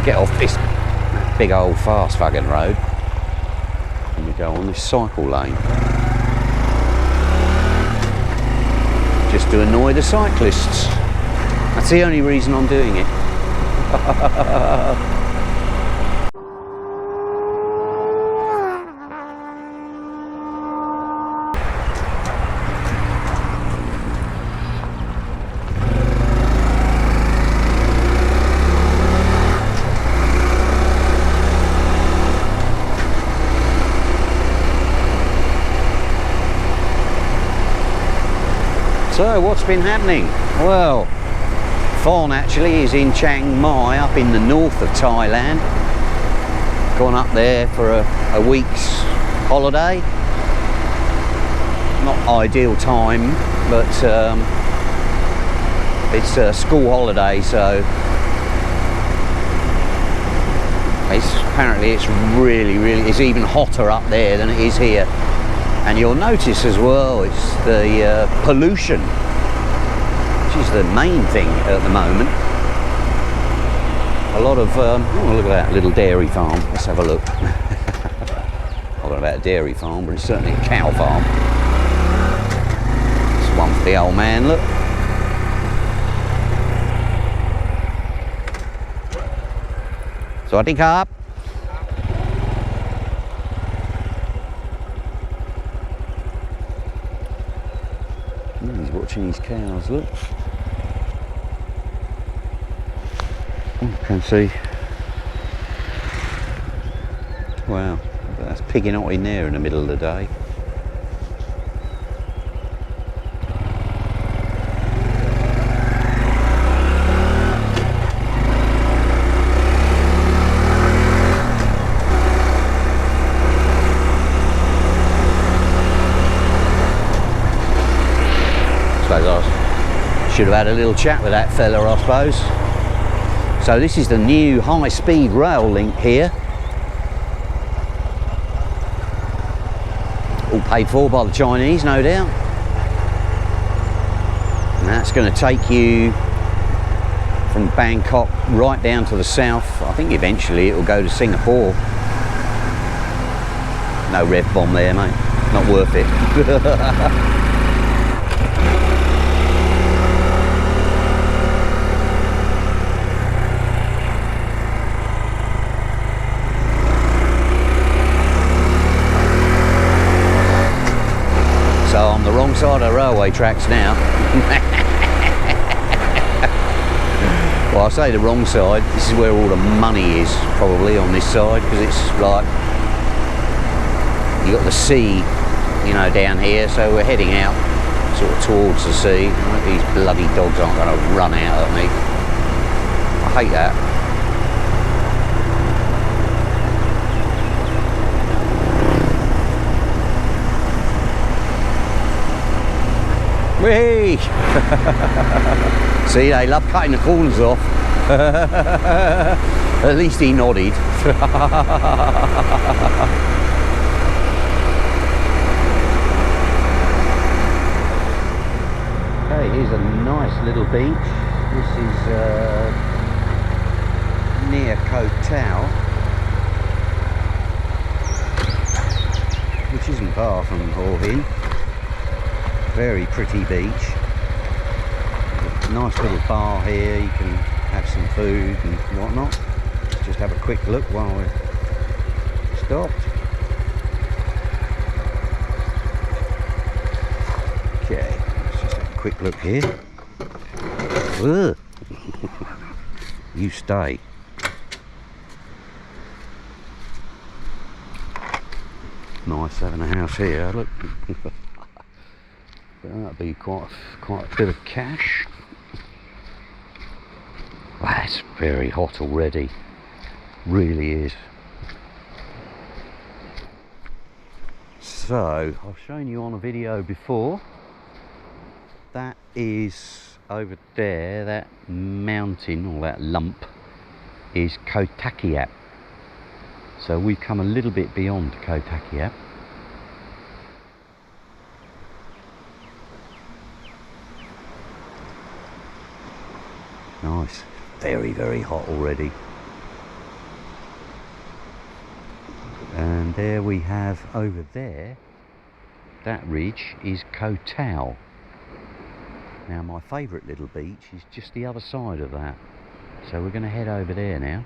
get off this big old fast fucking road and we go on this cycle lane. Just to annoy the cyclists. That's the only reason I'm doing it. So what's been happening? Well, Phong actually is in Chiang Mai, up in the north of Thailand. Gone up there for a week's holiday. Not ideal time, but it's a school holiday, so apparently it's it's even hotter up there than it is here. And you'll notice as well, it's the pollution, which is the main thing at the moment. A lot of, oh look at that little dairy farm, let's have a look. I don't know about a dairy farm, but it's certainly a cow farm. It's one for the old man, look. So I think up. He's watching his cows, look. You can see. Wow, that's pigging out in there in the middle of the day. Should have had a little chat with that fella, I suppose. So this is the new high-speed rail link here. All paid for by the Chinese, no doubt. And that's going to take you from Bangkok right down to the south. I think eventually it will go to Singapore. No rev bomb there, mate. Not worth it. On the wrong side of the railway tracks now. Well, I say the wrong side, this is where all the money is probably, on this side, because it's like you got the sea, you know, down here, so we're heading out sort of towards the sea. I hope these bloody dogs aren't going to run out at me. I hate that. Whee! See, they love cutting the corners off. At least he nodded. Okay, here's a nice little beach. This is near Khao Tao, which isn't far from Hua Hin. Very pretty beach. Nice little bar here, you can have some food and whatnot. Let's just have a quick look while we're stopped. Okay, let's just have a quick look here. Ugh. You stay. Nice having a house here, look. That'd be quite a bit of cash. Wow, it's very hot already. Really is. So, I've shown you on a video before. That is over there, that mountain or that lump is Khao Tao Sai Noi. So we've come a little bit beyond Khao Tao Sai Noi. Nice. Very, very hot already. there we have over there, that ridge is Khao Tao. Now my favourite little beach is just the other side of that, so we're going to head over there now.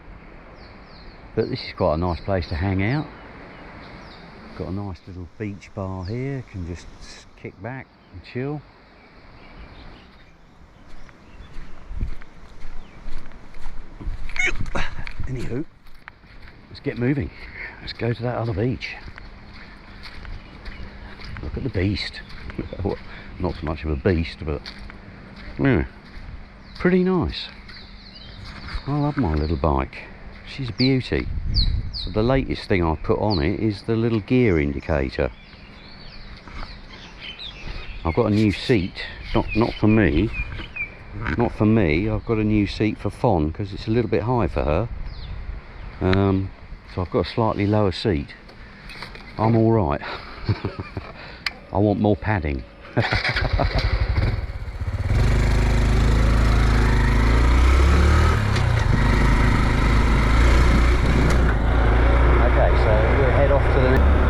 But this is quite a nice place to hang out. Got a nice little beach bar here, can just kick back and chill. Anywho, let's get moving. Let's go to that other beach. Look at the beast. Well, not so much of a beast, but yeah, pretty nice. I love my little bike. She's a beauty. So the latest thing I've put on it is the little gear indicator. I've got a new seat, not for me. Not for me. I've got a new seat for Fawn because it's a little bit high for her. So I've got a slightly lower seat. I'm all right. I want more padding.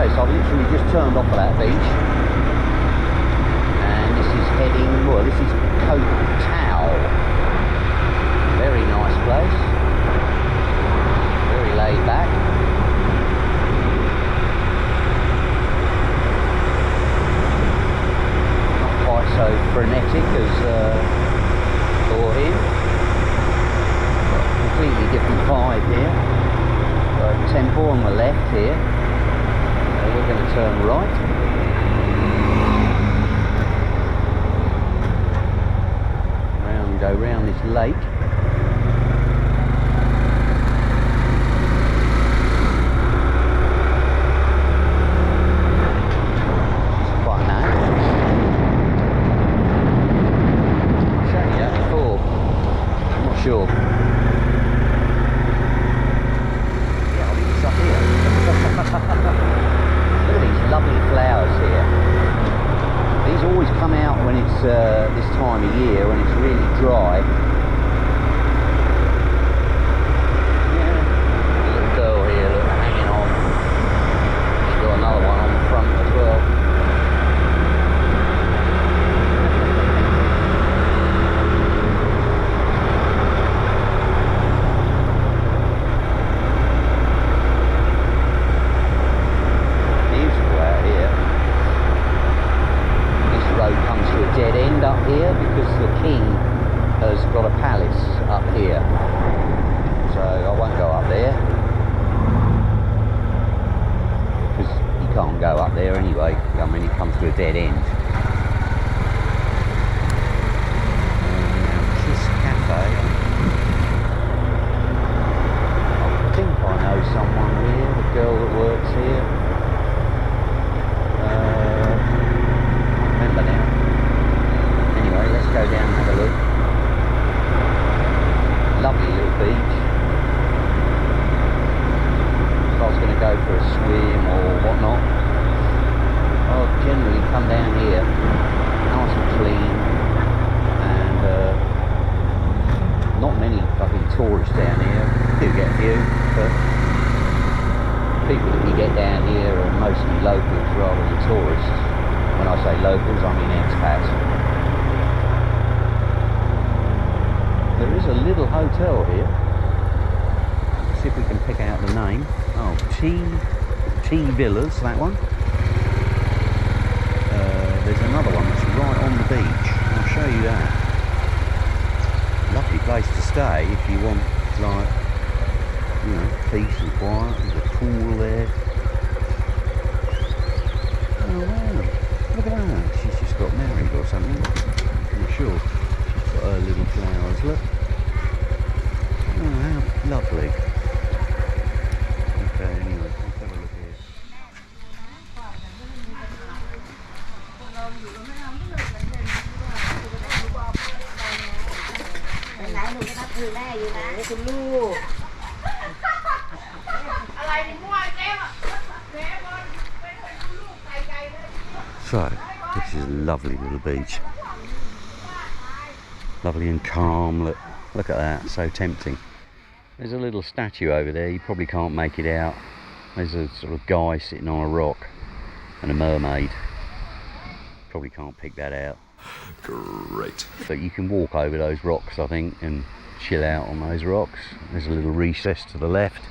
So I've literally just turned off of that beach, and this is heading, well, this is Khao Tao. Very nice place, very laid back. Not quite so frenetic as Hua Hin. Completely different vibe here. Got tempo on the left here. We're going to turn right. Go round this lake. It's quite nice. I've shown you that before. I'm not sure. Yeah, I think it's up here. Look at these lovely flowers here. These always come out when it's this time of year, when it's really dry. Yeah, a little girl here, look, hanging on. She's got another one on the front as well. Dead end up here because the king has got a palace up here, so I won't go up there because you can't go up there anyway. I mean, it comes to a dead end. Now, Kiss Cafe. I think I know someone here, the girl that works here. Remember now. Let's go down and have a look. Lovely little beach. If I was going to go for a swim or whatnot, I'll generally come down here, nice and clean, and not many fucking tourists down here. Do get a few, but people that you get down here are mostly locals rather than tourists. When I say locals, I mean expats. There is a little hotel here. Let's see if we can pick out the name. Oh, T Villas, that one. There's another one that's right on the beach. I'll show you that. Lovely place to stay if you want, like, you know, peace and quiet. There's a pool there. Oh wow, look at that. She's just got married or something. I'm not sure. Got her little flowers, look. Oh, how lovely. Okay, anyway, let's have a look here. So, this is a lovely little beach. Lovely and calm, look at that, so tempting. There's a little statue over there, you probably can't make it out. There's a sort of guy sitting on a rock and a mermaid. Probably can't pick that out. Great. But you can walk over those rocks, I think, and chill out on those rocks. There's a little recess to the left.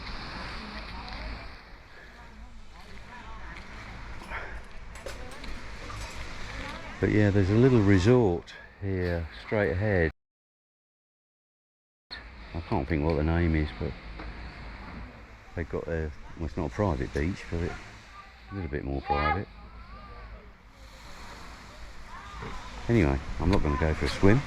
But yeah, there's a little resort here straight ahead. I can't think what the name is, but they've got their, well, it's not a private beach, but it's a little bit more private. Anyway, I'm not going to go for a swim.